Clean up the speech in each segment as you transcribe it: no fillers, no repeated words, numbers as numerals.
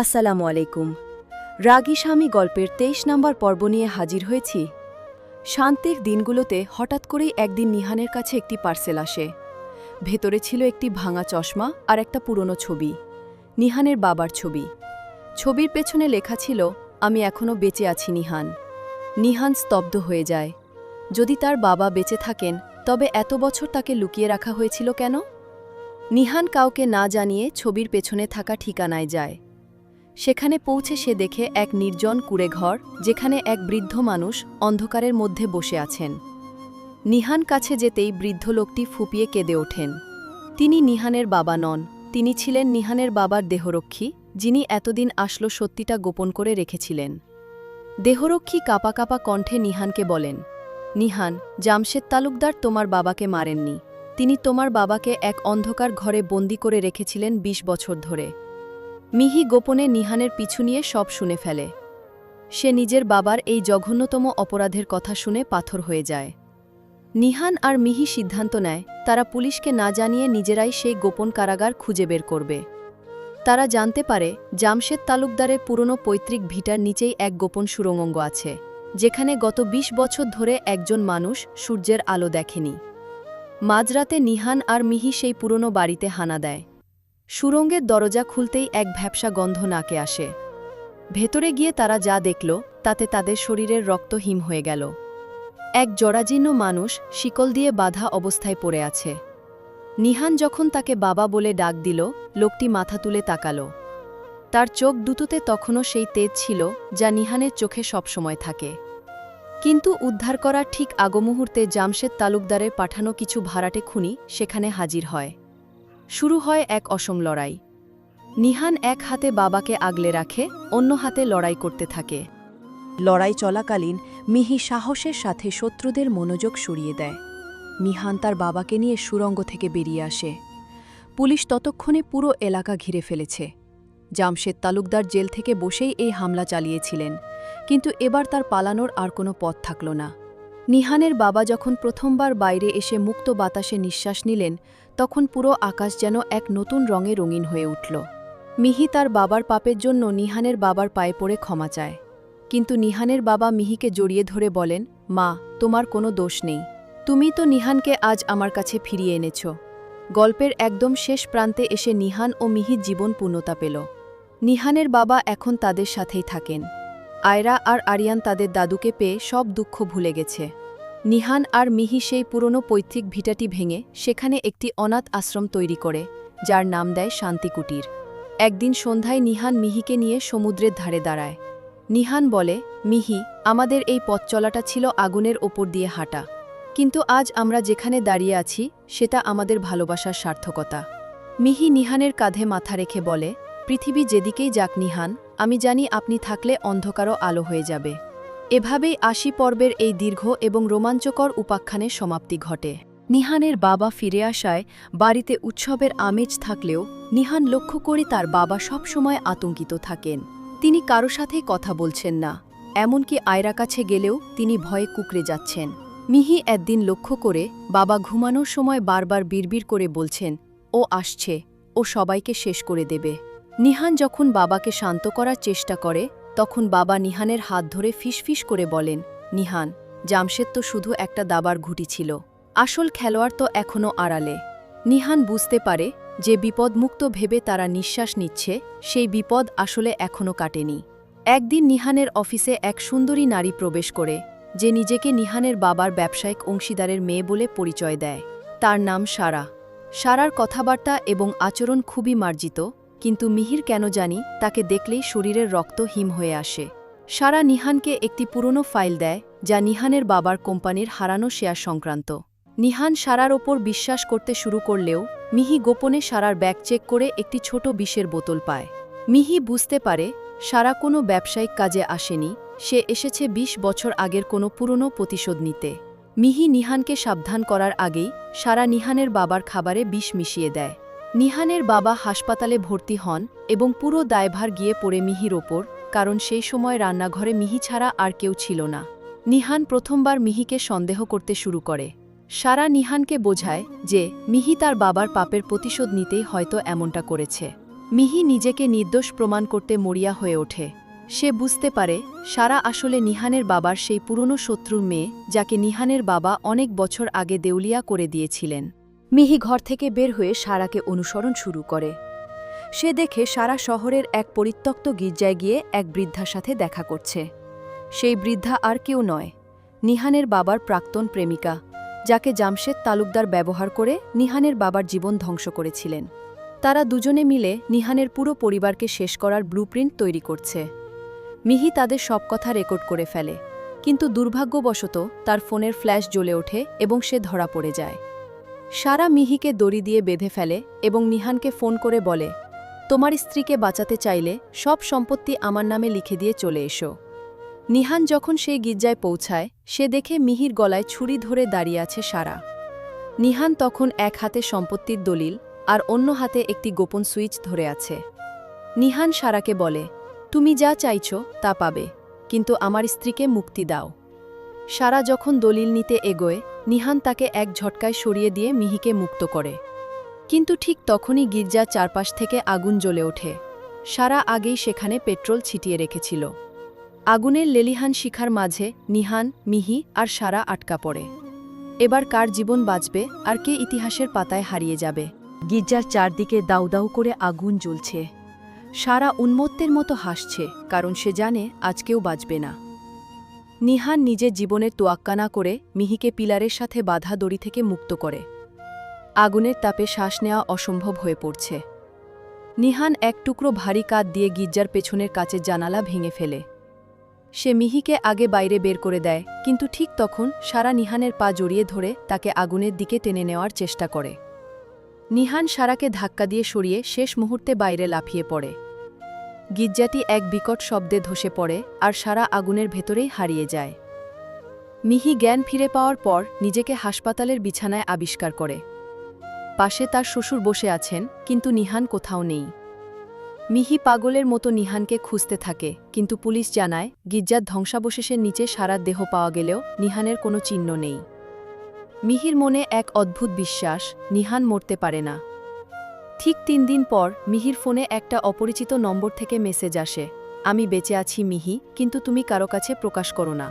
আসসালামু আলাইকুম। রাগী স্বামী গল্পের ২৩ নম্বর পর্ব নিয়ে হাজির হয়েছি। শান্তির দিনগুলোতে হঠাৎ করেই একদিন নিহানের কাছে একটি পার্সেল আসে। ভেতরে ছিল একটি ভাঙা চশমা আর একটা পুরনো ছবি, নিহানের বাবার ছবি। ছবির পেছনে লেখা ছিল, আমি এখনও বেঁচে আছি নিহান। নিহান স্তব্ধ হয়ে যায়। যদি তার বাবা বেঁচে থাকেন, তবে এত বছর তাকে লুকিয়ে রাখা হয়েছিল কেন? নিহান কাউকে না জানিয়ে ছবির পেছনে থাকা ঠিকানায় যায়। সেখানে পৌঁছে সে দেখে এক নির্জন কুঁড়েঘর, যেখানে এক বৃদ্ধ মানুষ অন্ধকারের মধ্যে বসে আছেন। নিহান কাছে যেতেই বৃদ্ধ লোকটি ফুঁপিয়ে কেঁদে ওঠেন। তিনি নিহানের বাবা নন, তিনি ছিলেন নিহানের বাবার দেহরক্ষী, যিনি এতদিন আসলো সত্যিটা গোপন করে রেখেছিলেন। দেহরক্ষী কাঁপা কাঁপা কণ্ঠে নিহানকে বলেন, নিহান, জামশেদ তালুকদার তোমার বাবাকে মারেননি। তিনি তোমার বাবাকে এক অন্ধকার ঘরে বন্দি করে রেখেছিলেন ২০ বছর ধরে। মিহি গোপনে নিহানের পিছু নিয়ে সব শুনে ফেলে। সে নিজের বাবার এই জঘন্যতম অপরাধের কথা শুনে পাথর হয়ে যায়। নিহান আর মিহি সিদ্ধান্ত নেয়, তারা পুলিশকে না জানিয়ে নিজেরাই সেই গোপন কারাগার খুঁজে বের করবে। তারা জানতে পারে জামশেদ তালুকদারের পুরনো পৈতৃক ভিটার নিচেই এক গোপন সুড়ঙ্গ আছে, যেখানে গত ২০ বছর ধরে একজন মানুষ সূর্যের আলো দেখেনি। মাঝরাতে নিহান আর মিহি সেই পুরনো বাড়িতে হানা দেয়। সুড়ঙ্গের দরজা খুলতেই এক ভ্যাপসা গন্ধ নাকে আসে। ভেতরে গিয়ে তারা যা দেখল, তাতে তাদের শরীরের রক্ত হিম হয়ে গেল। এক জরাজীর্ণ মানুষ শিকল দিয়ে বাঁধা অবস্থায় পড়ে আছে। নিহান যখন তাকে বাবা বলে ডাক দিল, লোকটি মাথা তুলে তাকাল। তার চোখ দুটোতে তখনও সেই তেজ ছিল, যা নিহানের চোখে সবসময় থাকে। কিন্তু উদ্ধার করার ঠিক আগমুহূর্তে জামশেদ তালুকদারের পাঠানো কিছু ভাড়াটে খুনি সেখানে হাজির হয়। শুরু হয় এক অসম লড়াই। নিহান এক হাতে বাবাকে আগলে রাখে, অন্য হাতে লড়াই করতে থাকে। লড়াই চলাকালীন মিহি সাহসের সাথে শত্রুদের মনোযোগ সরিয়ে দেয়। নিহান তার বাবাকে নিয়ে সুড়ঙ্গ থেকে বেরিয়ে আসে। পুলিশ ততক্ষণে পুরো এলাকা ঘিরে ফেলেছে। জামশেদ তালুকদার জেল থেকে বসেই এই হামলা চালিয়েছিলেন, কিন্তু এবার তার পালানোর আর কোনো পথ থাকল না। নিহানের বাবা যখন প্রথমবার বাইরে এসে মুক্ত বাতাসে নিঃশ্বাস নিলেন, তখন পুরো আকাশ যেন এক নতুন রঙে রঙিন হয়ে উঠল। মিহি তার বাবার পাপের জন্য নিহানের বাবার পায়ে পড়ে ক্ষমা চায়। কিন্তু নিহানের বাবা মিহিকে জড়িয়ে ধরে বলেন, মা, তোমার কোনো দোষ নেই। তুমি তো নিহানকে আজ আমার কাছে ফিরিয়ে এনেছ। গল্পের একদম শেষ প্রান্তে এসে নিহান ও মিহির জীবন পূর্ণতা পেল। নিহানের বাবা এখন তাদের সাথেই থাকেন। আয়রা আর আরিয়ান তাদের দাদুকে পেয়ে সব দুঃখ ভুলে গেছে। নিহান আর মিহি সেই পুরনো পৈতৃক ভিটাটি ভেঙে সেখানে একটি অনাথ আশ্রম তৈরি করে, যার নাম দেয় শান্তিকুটির। একদিন সন্ধ্যায় নিহান মিহিকে নিয়ে সমুদ্রের ধারে দাঁড়ায়। নিহান বলে, মিহি, আমাদের এই পথ চলাটা ছিল আগুনের ওপর দিয়ে হাঁটা, কিন্তু আজ আমরা যেখানে দাঁড়িয়ে আছি সেটা আমাদের ভালোবাসার সার্থকতা। মিহি নিহানের কাঁধে মাথা রেখে বলে, পৃথিবী যেদিকেই যাক নিহান, আমি জানি আপনি থাকলে অন্ধকারও আলো হয়ে যাবে। এভাবেই ৮০ পর্বের এই দীর্ঘ এবং রোমাঞ্চকর উপাখ্যানের সমাপ্তি ঘটে। নিহানের বাবা ফিরে আসায় বাড়িতে উৎসবের আমেজ থাকলেও নিহান লক্ষ্য করে তার বাবা সবসময় আতঙ্কিত থাকেন। তিনি কারো সাথেই কথা বলছেন না, এমনকি আয়রা কাছে গেলেও তিনি ভয়ে কুঁকড়ে যাচ্ছেন। মিহি একদিন লক্ষ্য করে বাবা ঘুমানোর সময় বারবার বিড়বিড় করে বলছেন, ও আসছে, ও সবাইকে শেষ করে দেবে। নিহান যখন বাবাকে শান্ত করার চেষ্টা করে, তখন বাবা নিহানের হাত ধরে ফিসফিস করে বলেন, নিহান, জামশেদ তো শুধু একটা দাবার ঘুঁটি ছিল, আসল খেলোয়াড় তো এখনও আড়ালে। নিহান বুঝতে পারে যে বিপদমুক্ত ভেবে তারা নিঃশ্বাস নিচ্ছে, সেই বিপদ আসলে এখনও কাটেনি। একদিন নিহানের অফিসে এক সুন্দরী নারী প্রবেশ করে, যে নিজেকে নিহানের বাবার ব্যবসায়িক অংশীদারের মেয়ে বলে পরিচয় দেয়। তার নাম সারা। সারার কথাবার্তা এবং আচরণ খুবই মার্জিত, কিন্তু মিহির কেন জানি তাকে দেখলেই শরীরের রক্ত হিম হয়ে আসে। সারা নিহানকে একটি পুরনো ফাইল দেয়, যা নিহানের বাবার কোম্পানির হারানো শেয়ার সংক্রান্ত। নিহান সারার ওপর বিশ্বাস করতে শুরু করলেও মিহি গোপনে সারার ব্যাগ চেক করে একটি ছোট বিষের বোতল পায়। মিহি বুঝতে পারে সারা কোনো ব্যবসায়িক কাজে আসেনি, সে এসেছে ২০ বছর আগের কোনো পুরনো প্রতিশোধ নিতে। মিহি নিহানকে সাবধান করার আগেই সারা নিহানের বাবার খাবারে বিষ মিশিয়ে দেয়। নিহানের বাবা হাসপাতালে ভর্তি হন এবং পুরো দায়ভার গিয়ে পড়ে মিহির ওপর, কারণ সেই সময় রান্নাঘরে মিহি ছাড়া আর কেউ ছিল না। নিহান প্রথমবার মিহিকে সন্দেহ করতে শুরু করে। সারা নিহানকে বোঝায় যে মিহি তার বাবার পাপের প্রতিশোধ নিতেই হয়তো এমনটা করেছে। মিহি নিজেকে নির্দোষ প্রমাণ করতে মরিয়া হয়ে ওঠে। সে বুঝতে পারে সারা আসলে নিহানের বাবার সেই পুরনো শত্রুর মেয়ে, যাকে নিহানের বাবা অনেক বছর আগে দেউলিয়া করে দিয়েছিলেন। মিহি ঘর থেকে বের হয়ে সারাকে অনুসরণ শুরু করে। সে দেখে সারা শহরের এক পরিত্যক্ত গির্জায় গিয়ে এক বৃদ্ধার সাথে দেখা করছে। সেই বৃদ্ধা আর কেউ নয়, নিহানের বাবার প্রাক্তন প্রেমিকা, যাকে জামশেদ তালুকদার ব্যবহার করে নিহানের বাবার জীবন ধ্বংস করেছিলেন। তারা দুজনে মিলে নিহানের পুরো পরিবারকে শেষ করার ব্লুপ্রিন্ট তৈরি করছে। মিহি তাদের সব কথা রেকর্ড করে ফেলে, কিন্তু দুর্ভাগ্যবশত তার ফোনের ফ্ল্যাশ জ্বলে ওঠে এবং সে ধরা পড়ে যায়। সারা মিহিকে দড়ি দিয়ে বেঁধে ফেলে এবং নিহানকে ফোন করে বলে, তোমার স্ত্রীকে বাঁচাতে চাইলে সব সম্পত্তি আমার নামে লিখে দিয়ে চলে এসো। নিহান যখন সেই গির্জায় পৌঁছায়, সে দেখে মিহির গলায় ছুরি ধরে দাঁড়িয়ে আছে সারা। নিহান তখন এক হাতে সম্পত্তির দলিল আর অন্য হাতে একটি গোপন সুইচ ধরে আছে। নিহান সারাকে বলে, তুমি যা চাইছ তা পাবে, কিন্তু আমার স্ত্রীকে মুক্তি দাও। সারা যখন দলিল নিতে এগোয়, নিহান তাকে এক ঝটকায় সরিয়ে দিয়ে মিহিকে মুক্ত করে। কিন্তু ঠিক তখনই গির্জার চারপাশ থেকে আগুন জ্বলে ওঠে। সারা আগেই সেখানে পেট্রোল ছিটিয়ে রেখেছিল। আগুনের লেলিহান শিখার মাঝে নিহান, মিহি আর সারা আটকা পড়ে। এবার কার জীবন বাঁচবে আর কে ইতিহাসের পাতায় হারিয়ে যাবে? গির্জার চারদিকে দাউ দাউ করে আগুন জ্বলছে। সারা উন্মত্তের মতো হাসছে, কারণ সে জানে আজ কেউ বাঁচবে না। নিহান নিজের জীবনের তোয়াক্কা না করে মিহিকে পিলারের সাথে বাঁধা দড়ি থেকে মুক্ত করে। আগুনের তাপে শ্বাস নেওয়া অসম্ভব হয়ে পড়ছে। নিহান এক টুকরো ভারী কাঠ দিয়ে গির্জার পেছনের কাচের জানালা ভেঙে ফেলে। সে মিহিকে আগে বাইরে বের করে দেয়, কিন্তু ঠিক তখন সারা নিহানের পা জড়িয়ে ধরে তাকে আগুনের দিকে টেনে নেওয়ার চেষ্টা করে। নিহান সারাকে ধাক্কা দিয়ে সরিয়ে শেষ মুহূর্তে বাইরে লাফিয়ে পড়ে। গির্জাটি এক বিকট শব্দে ধসে পড়ে আর সারা আগুনের ভেতরেই হারিয়ে যায়। মিহি জ্ঞান ফিরে পাওয়ার পর নিজেকে হাসপাতালের বিছানায় আবিষ্কার করে। পাশে তার শ্বশুর বসে আছেন, কিন্তু নিহান কোথাও নেই। মিহি পাগলের মতো নিহানকে খুঁজতে থাকে, কিন্তু পুলিশ জানায় গির্জার ধ্বংসাবশেষের নিচে সারার দেহ পাওয়া গেলেও নিহানের কোনো চিহ্ন নেই। মিহির মনে এক অদ্ভুত বিশ্বাস, নিহান মরতে পারে না। ঠিক 3 দিন পর মিহির ফোনে একটা অপরিচিত নম্বর থেকে মেসেজ আসে, আমি বেঁচে আছি মিহি, কিন্তু তুমি কারো কাছে প্রকাশ করো না।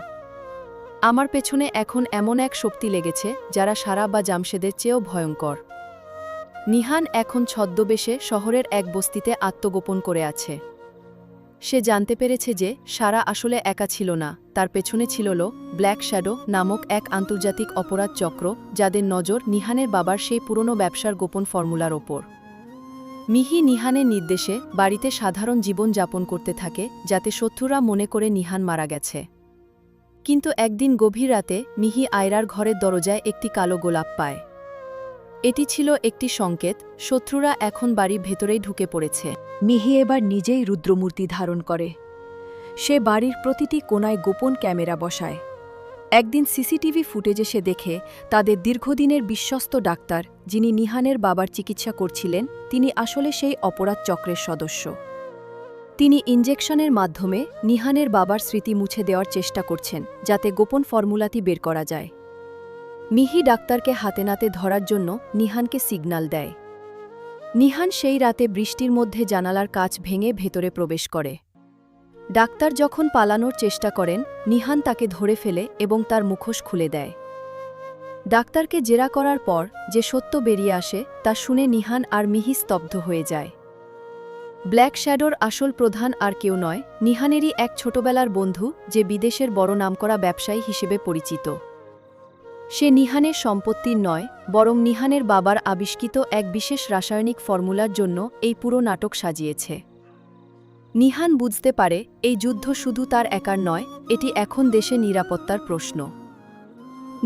আমার পেছনে এখন এমন এক শক্তি লেগেছে যারা সারা বা জামশেদের চেয়েও ভয়ঙ্কর। নিহান এখন ছদ্মবেশে শহরের এক বস্তিতে আত্মগোপন করে আছে। সে জানতে পেরেছে যে সারা আসলে একা ছিল না, তার পেছনে ছিল ব্ল্যাক শ্যাডো নামক এক আন্তর্জাতিক অপরাধ চক্র, যাদের নজর নিহানের বাবার সেই পুরনো ব্যবসার গোপন ফর্মুলার ওপর। মিহি নিহানের নির্দেশে বাড়িতে সাধারণ জীবন যাপন করতে থাকে, যাতে শত্রুরা মনে করে নিহান মারা গেছে। কিন্তু একদিন গভীর রাতে মিহি আয়রার ঘরের দরজায় একটি কালো গোলাপ পায়। এটি ছিল একটি সংকেত, শত্রুরা এখন বাড়ির ভেতরেই ঢুকে পড়েছে। মিহি এবার নিজেই রুদ্রমূর্তি ধারণ করে। সে বাড়ির প্রতিটি কোণায় গোপন ক্যামেরা বসায়। একদিন সিসিটিভি ফুটেজে সে দেখে তাদের দীর্ঘদিনের বিশ্বস্ত ডাক্তার, যিনি নিহানের বাবার চিকিৎসা করছিলেন, তিনি আসলে সেই অপরাধ চক্রের সদস্য। তিনি ইনজেকশনের মাধ্যমে নিহানের বাবার স্মৃতি মুছে দেওয়ার চেষ্টা করছেন, যাতে গোপন ফর্মুলাটি বের করা যায়। মিহি ডাক্তারকে হাতে নাতে ধরার জন্য নিহানকে সিগন্যাল দেয়। নিহান সেই রাতে বৃষ্টির মধ্যে জানালার কাচ ভেঙে ভেতরে প্রবেশ করে। ডাক্তার যখন পালানোর চেষ্টা করেন, নিহান তাকে ধরে ফেলে এবং তার মুখোশ খুলে দেয়। ডাক্তারকে জেরা করার পর যে সত্য বেরিয়ে আসে তা শুনে নিহান আর মিহি স্তব্ধ হয়ে যায়। ব্ল্যাক শ্যাডোর আসল প্রধান আর কেউ নয়, নিহানেরই এক ছোটবেলার বন্ধু, যে বিদেশের বড় নামকরা ব্যবসায়ী হিসেবে পরিচিত। সে নিহানের সম্পত্তির নয়, বরং নিহানের বাবার আবিষ্কৃত এক বিশেষ রাসায়নিক ফর্মুলার জন্য এই পুরো নাটক সাজিয়েছে। নিহান বুঝতে পারে এই যুদ্ধ শুধু তার একার নয়, এটি এখন দেশে নিরাপত্তার প্রশ্ন।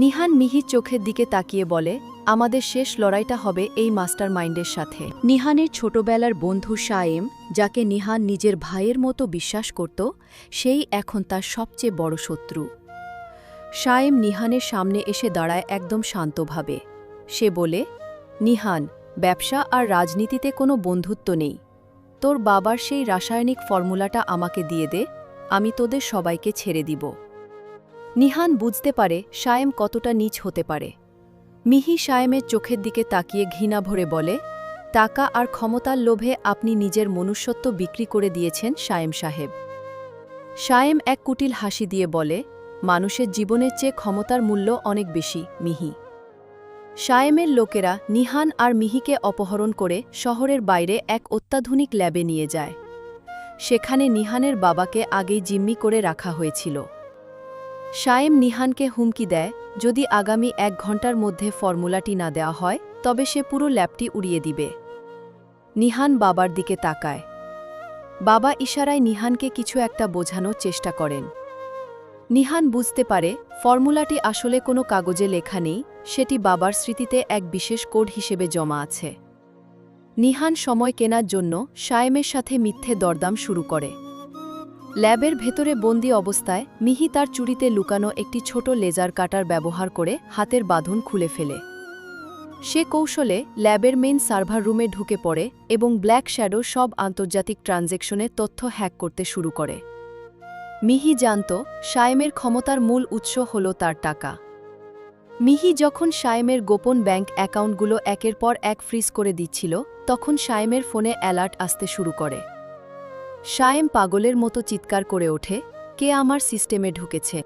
নিহান মিহির চোখের দিকে তাকিয়ে বলে, আমাদের শেষ লড়াইটা হবে এই মাস্টার মাইন্ডের সাথে। নিহানের ছোটবেলার বন্ধু শায়েম, যাকে নিহান নিজের ভাইয়ের মতো বিশ্বাস করত, সেই এখন তার সবচেয়ে বড় শত্রু। শায়েম নিহানের সামনে এসে দাঁড়ায় একদম শান্তভাবে। সে বলে, নিহান, ব্যবসা আর রাজনীতিতে কোনো বন্ধুত্ব নেই। তোর বাবার সেই রাসায়নিক ফর্মুলাটা আমাকে দিয়ে দে, আমি তোদের সবাইকে ছেড়ে দিব। নিহান বুঝতে পারে শায়েম কতটা নীচ হতে পারে। মিহি শায়েমের চোখের দিকে তাকিয়ে ঘৃণা ভরে বলে, টাকা আর ক্ষমতার লোভে আপনি নিজের মনুষ্যত্ব বিক্রি করে দিয়েছেন শায়েম সাহেব। শায়েম এক কুটিল হাসি দিয়ে বলে, মানুষের জীবনের চেয়ে ক্ষমতার মূল্য অনেক বেশি, মিহি। শায়েমের লোকেরা নিহান আর মিহিকে অপহরণ করে শহরের বাইরে এক অত্যাধুনিক ল্যাবে নিয়ে যায়। সেখানে নিহানের বাবাকে আগেই জিম্মি করে রাখা হয়েছিল। শায়েম নিহানকে হুমকি দেয়, যদি আগামী 1 ঘন্টার মধ্যে ফর্মুলাটি না দেওয়া হয় তবে সে পুরো ল্যাবটি উড়িয়ে দিবে। নিহান বাবার দিকে তাকায়। বাবা ইশারায় নিহানকে কিছু একটা বোঝানোর চেষ্টা করেন। নিহান বুঝতে পারে ফর্মুলাটি আসলে কোনো কাগজে লেখা নেই, সেটি বাবার স্মৃতিতে এক বিশেষ কোড হিসেবে জমা আছে। নিহান সময় কেনার জন্য শায়েমের সাথে মিথ্যে দরদাম শুরু করে। ল্যাবের ভেতরে বন্দি অবস্থায় মিহি তার চুড়িতে লুকানো একটি ছোট লেজার কাটার ব্যবহার করে হাতের বাঁধন খুলে ফেলে। সে কৌশলে ল্যাবের মেইন সার্ভার রুমে ঢুকে পড়ে এবং ব্ল্যাক শ্যাডো সব আন্তর্জাতিক ট্রানজ্যাকশনের তথ্য হ্যাক করতে শুরু করে। মিহি জানত শায়েমের ক্ষমতার মূল উৎস হল তার টাকা। মিহি যখন শায়েমের গোপন ব্যাংক অ্যাকাউন্টগুলো একের পর এক ফ্রিজ করে দিচ্ছিল, তখন শায়েমের ফোনে অ্যালার্ট আসতে শুরু করে। শায়েম পাগলের মতো চিৎকার করে ওঠে, কে আমার সিস্টেমে ঢুকেছে।